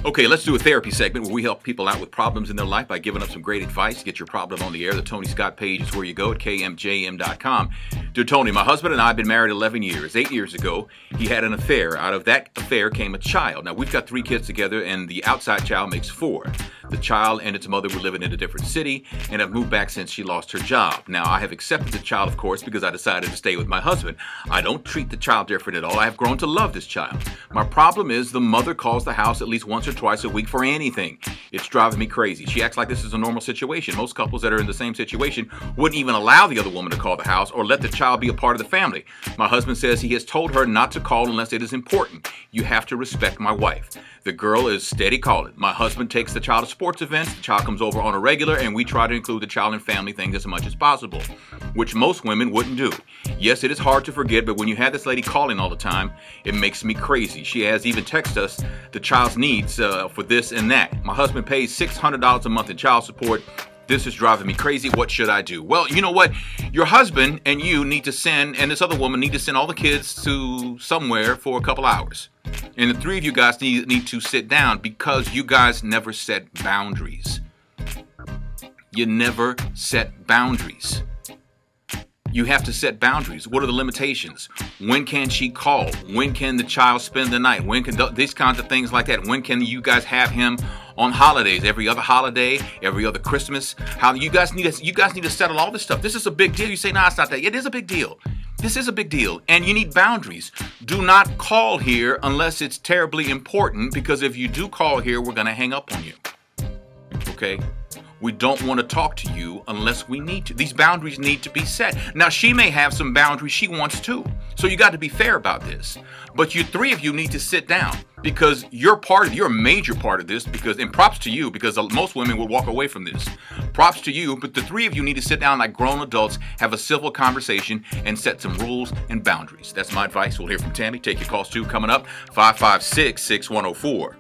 Okay, let's do a therapy segment where we help people out with problems in their life by giving up some great advice. Get your problem on the air. The Tony Scott page is where you go at kmjm.com. Dear Tony, my husband and I have been married 11 years. 8 years ago, he had an affair. Out of that affair came a child. Now, we've got 3 kids together, and the outside child makes 4. The child and its mother were living in a different city and have moved back since she lost her job. Now, I have accepted the child, of course, because I decided to stay with my husband. I don't treat the child different at all. I have grown to love this child. My problem is the mother calls the house at least once or twice a week for anything. It's driving me crazy. She acts like this is a normal situation. Most couples that are in the same situation wouldn't even allow the other woman to call the house or let the child be a part of the family. My husband says he has told her not to call unless it is important. You have to respect my wife. The girl is steady calling. My husband takes the child to sports events. The child comes over on a regular, and we try to include the child in family things as much as possible, which most women wouldn't do. Yes, it is hard to forget, but when you have this lady calling all the time, it makes me crazy. She has even texted us the child's needs for this and that. My husband pays $600 a month in child support. This is driving me crazy. What should I do? Well, you know what? Your husband and you need to send, and this other woman need to send all the kids to somewhere for a couple hours. And the 3 of you guys need to sit down because you guys never set boundaries. You never set boundaries. You have to set boundaries. What are the limitations? When can she call? When can the child spend the night? When can these kinds of things like that? When can you guys have him on holidays? Every other holiday, every other Christmas? How you guys need to settle all this stuff. This is a big deal. You say, no, it's not that. It is a big deal. This is a big deal, and you need boundaries. Do not call here unless it's terribly important, because if you do call here, we're going to hang up on you. Okay? We don't want to talk to you unless we need to. These boundaries need to be set. Now, she may have some boundaries she wants too. So you got to be fair about this. But you 3 of you need to sit down, because you're a major part of this, and props to you, because most women would walk away from this. Props to you, but the 3 of you need to sit down like grown adults, have a civil conversation, and set some rules and boundaries. That's my advice. We'll hear from Tammy. Take your calls too. Coming up, 556-6104.